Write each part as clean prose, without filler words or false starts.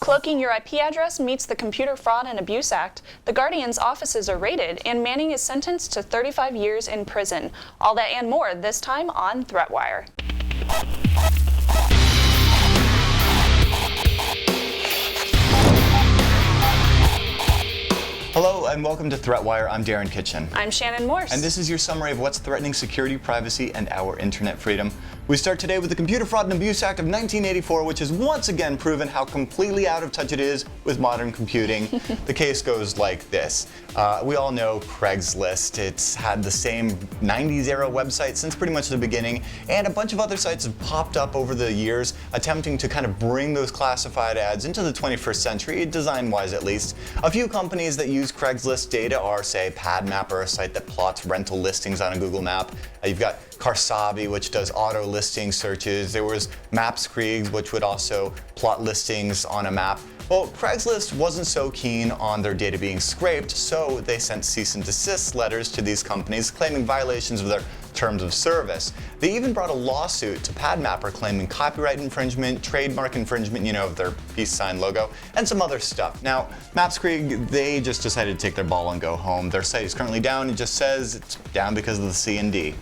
Cloaking your IP address meets the Computer Fraud and Abuse Act. The Guardian's offices are raided, and Manning is sentenced to 35 years in prison. All that and more this time on ThreatWire. Hello and welcome to ThreatWire. I'm Darren Kitchen. I'm Shannon Morse. And this is your summary of what's threatening security, privacy, and our internet freedom. We start today with the Computer Fraud and Abuse Act of 1984, which has once again proven how completely out of touch it is with modern computing. The case goes like this. We all know Craigslist. It's had the same 90s era website since pretty much the beginning, and a bunch of other sites have popped up over the years attempting to kind of bring those classified ads into the 21st century, design-wise at least. A few companies that use Craigslist data are, say, PadMapper, a site that plots rental listings on a Google map. You've got Karsavi, which does auto listing searches. There was Mapskrieg, which would also plot listings on a map. Well, Craigslist wasn't so keen on their data being scraped, so they sent cease and desist letters to these companies claiming violations of their terms of service. They even brought a lawsuit to PadMapper claiming copyright infringement, trademark infringement, of their peace sign logo, and some other stuff. Now, Mapskrieg, they just decided to take their ball and go home. Their site is currently down. It just says it's down because of the C&D.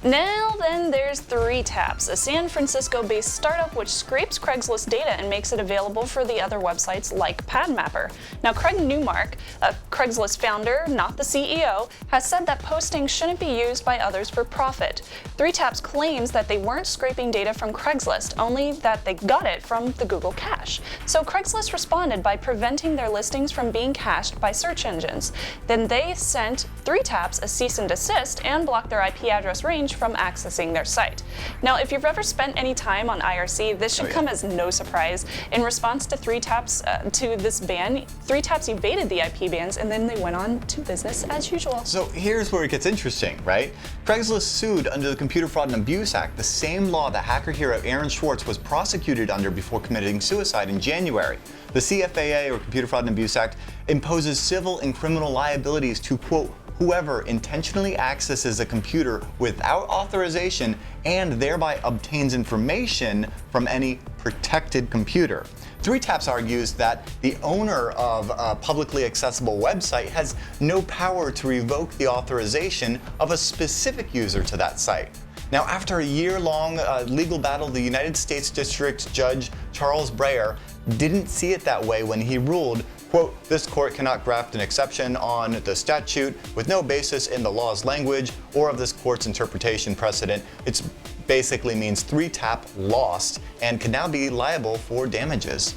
Now then, there's 3Taps, a San Francisco-based startup which scrapes Craigslist data and makes it available for the other websites like PadMapper. Now, Craig Newmark, a Craigslist founder, not the CEO, has said that posting shouldn't be used by others for profit. 3Taps claims that they weren't scraping data from Craigslist, only that they got it from the Google cache. So Craigslist responded by preventing their listings from being cached by search engines. Then they sent 3Taps a cease and desist and blocked their IP address range from accessing their site. Now, if you've ever spent any time on IRC, this should come as no surprise. In response to 3Taps to this ban, 3Taps evaded the IP bans and then they went on to business as usual. So here's where it gets interesting, right? Craigslist sued under the Computer Fraud and Abuse Act, the same law that hacker hero Aaron Swartz was prosecuted under before committing suicide in January. The CFAA, or Computer Fraud and Abuse Act, imposes civil and criminal liabilities to, quote, whoever intentionally accesses a computer without authorization and thereby obtains information from any protected computer. 3Taps argues that the owner of a publicly accessible website has no power to revoke the authorization of a specific user to that site. Now, after a year-long legal battle, the United States District Judge Charles Breyer didn't see it that way when he ruled, quote, this court cannot graft an exception on the statute with no basis in the law's language or of this court's interpretation precedent. It basically means 3Tap lost and can now be liable for damages.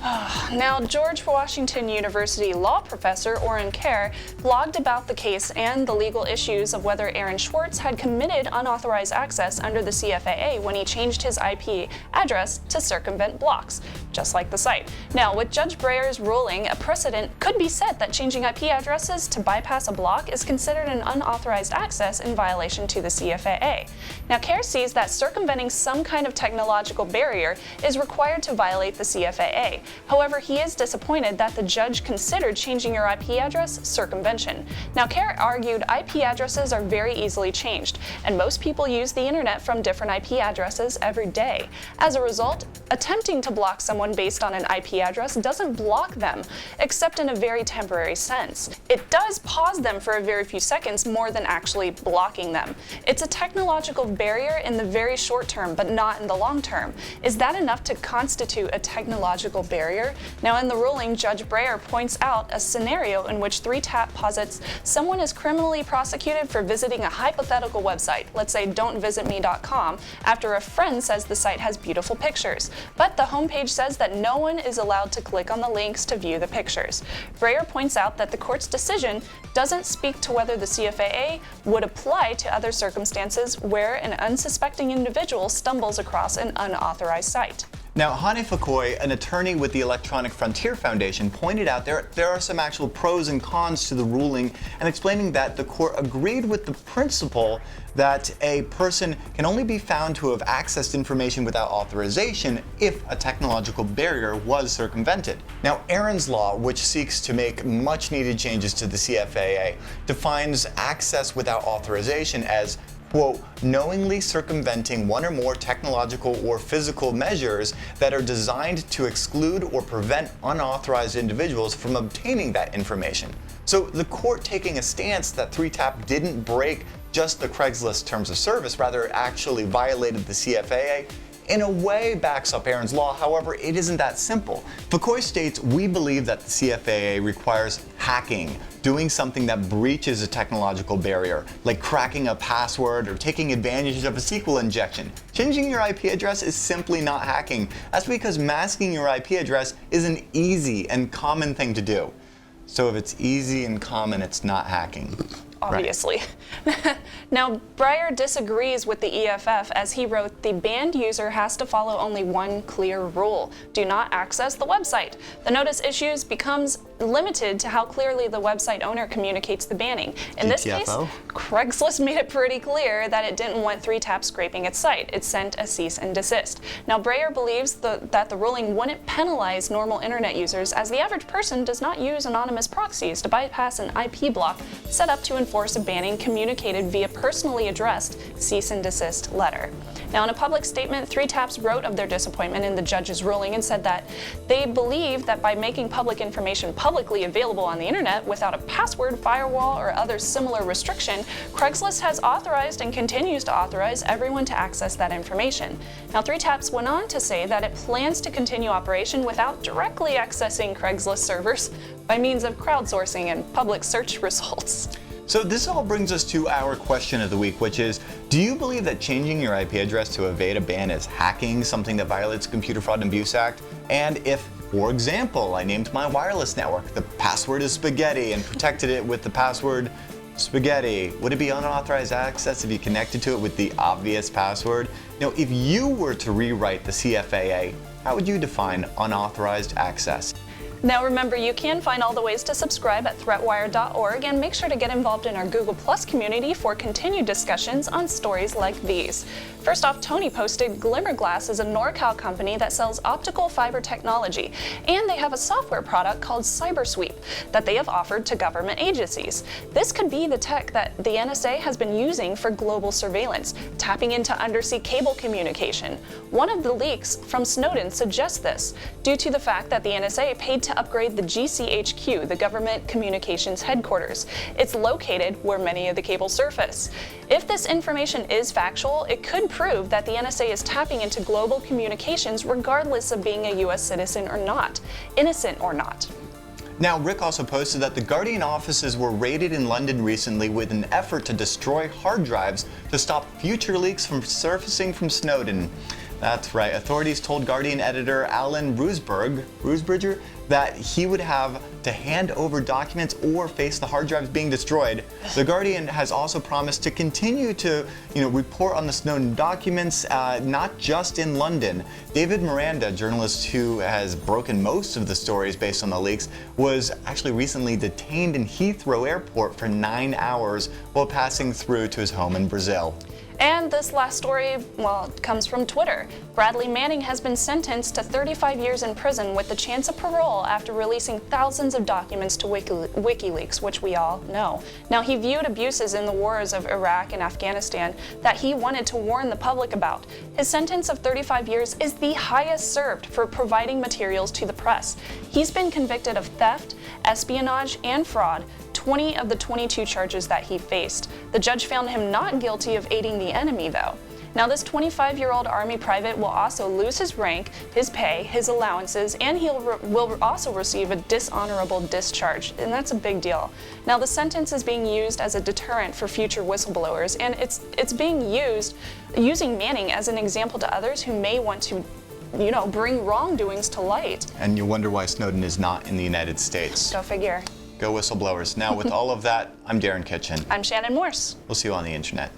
Now, George Washington University law professor Orrin Kerr blogged about the case and the legal issues of whether Aaron Swartz had committed unauthorized access under the CFAA when he changed his IP address to circumvent blocks, just like the site. Now, with Judge Breyer's ruling, a precedent could be set that changing IP addresses to bypass a block is considered an unauthorized access in violation to the CFAA. Now, Kerr sees that circumventing some kind of technological barrier is required to violate the CFAA. However, he is disappointed that the judge considered changing your IP address circumvention. Now, Kerr argued IP addresses are very easily changed, and most people use the internet from different IP addresses every day. As a result, attempting to block someone based on an IP address doesn't block them, except in a very temporary sense. It does pause them for a very few seconds more than actually blocking them. It's a technological barrier in the very short term, but not in the long term. Is that enough to constitute a technological barrier? Now, in the ruling, Judge Breyer points out a scenario in which 3Tap posits someone is criminally prosecuted for visiting a hypothetical website, let's say don'tvisitme.com, after a friend says the site has beautiful pictures. But the homepage says that no one is allowed to click on the links to view the pictures. Breyer points out that the court's decision doesn't speak to whether the CFAA would apply to other circumstances where an unsuspecting individual stumbles across an unauthorized site. Now, Hane Fakoi, an attorney with the Electronic Frontier Foundation, pointed out there are some actual pros and cons to the ruling, and explaining that the court agreed with the principle that a person can only be found to have accessed information without authorization if a technological barrier was circumvented. Now, Aaron's law, which seeks to make much needed changes to the CFAA, defines access without authorization as, quote, knowingly circumventing one or more technological or physical measures that are designed to exclude or prevent unauthorized individuals from obtaining that information. So the court taking a stance that 3TAP didn't break just the Craigslist terms of service, rather it actually violated the CFAA, in a way backs up Aaron's law. However, it isn't that simple. McCoy states, we believe that the CFAA requires hacking, doing something that breaches a technological barrier, like cracking a password or taking advantage of a SQL injection. Changing your IP address is simply not hacking. That's because masking your IP address is an easy and common thing to do. So if it's easy and common, it's not hacking. Obviously. Right. Now, Breyer disagrees with the EFF as he wrote, the banned user has to follow only one clear rule: do not access the website. The notice issues becomes limited to how clearly the website owner communicates the banning. In this case, Craigslist made it pretty clear that it didn't want 3TAP scraping its site. It sent a cease and desist. Now, Breyer believes that the ruling wouldn't penalize normal internet users, as the average person does not use anonymous proxies to bypass an IP block set up to enforce a banning communicated via personally addressed cease and desist letter. Now, in a public statement, 3TAPs wrote of their disappointment in the judge's ruling and said that they believe that by making public information publicly available on the internet without a password, firewall, or other similar restriction, Craigslist has authorized and continues to authorize everyone to access that information. Now, 3TAPs went on to say that it plans to continue operation without directly accessing Craigslist servers by means of crowdsourcing and public search results. So this all brings us to our question of the week, which is, do you believe that changing your IP address to evade a ban is hacking, something that violates the Computer Fraud and Abuse Act? And if, for example, I named my wireless network, the password is spaghetti, and protected it with the password spaghetti, would it be unauthorized access if you connected to it with the obvious password? Now, if you were to rewrite the CFAA, how would you define unauthorized access? Now remember, you can find all the ways to subscribe at threatwire.org, and make sure to get involved in our Google Plus community for continued discussions on stories like these. First off, Tony posted Glimmerglass is a NorCal company that sells optical fiber technology, and they have a software product called CyberSweep that they have offered to government agencies. This could be the tech that the NSA has been using for global surveillance, tapping into undersea cable communication. One of the leaks from Snowden suggests this, due to the fact that the NSA paid to upgrade the GCHQ, the Government Communications Headquarters. It's located where many of the cables surface. If this information is factual, it could prove that the NSA is tapping into global communications regardless of being a US citizen or not, innocent or not. Now, Rick also posted that the Guardian offices were raided in London recently with an effort to destroy hard drives to stop future leaks from surfacing from Snowden. That's right, authorities told Guardian editor Alan Rusbridger that he would have to hand over documents or face the hard drives being destroyed. The Guardian has also promised to continue to report on the Snowden documents, not just in London. David Miranda, journalist who has broken most of the stories based on the leaks, was actually recently detained in Heathrow Airport for 9 hours while passing through to his home in Brazil. And this last story, well, it comes from Twitter. Bradley Manning has been sentenced to 35 years in prison with the chance of parole after releasing thousands of documents to WikiLeaks, which we all know. Now, he viewed abuses in the wars of Iraq and Afghanistan that he wanted to warn the public about. His sentence of 35 years is the highest served for providing materials to the press. He's been convicted of theft, espionage, and fraud, 20 of the 22 charges that he faced. The judge found him not guilty of aiding the enemy, though. Now, this 25-year-old Army private will also lose his rank, his pay, his allowances, and he will also receive a dishonorable discharge, and that's a big deal. Now, the sentence is being used as a deterrent for future whistleblowers, and it's being using Manning as an example to others who may want to bring wrongdoings to light. And you wonder why Snowden is not in the United States. Go figure. Go whistleblowers. Now, with all of that, I'm Darren Kitchen. I'm Shannon Morse. We'll see you on the internet.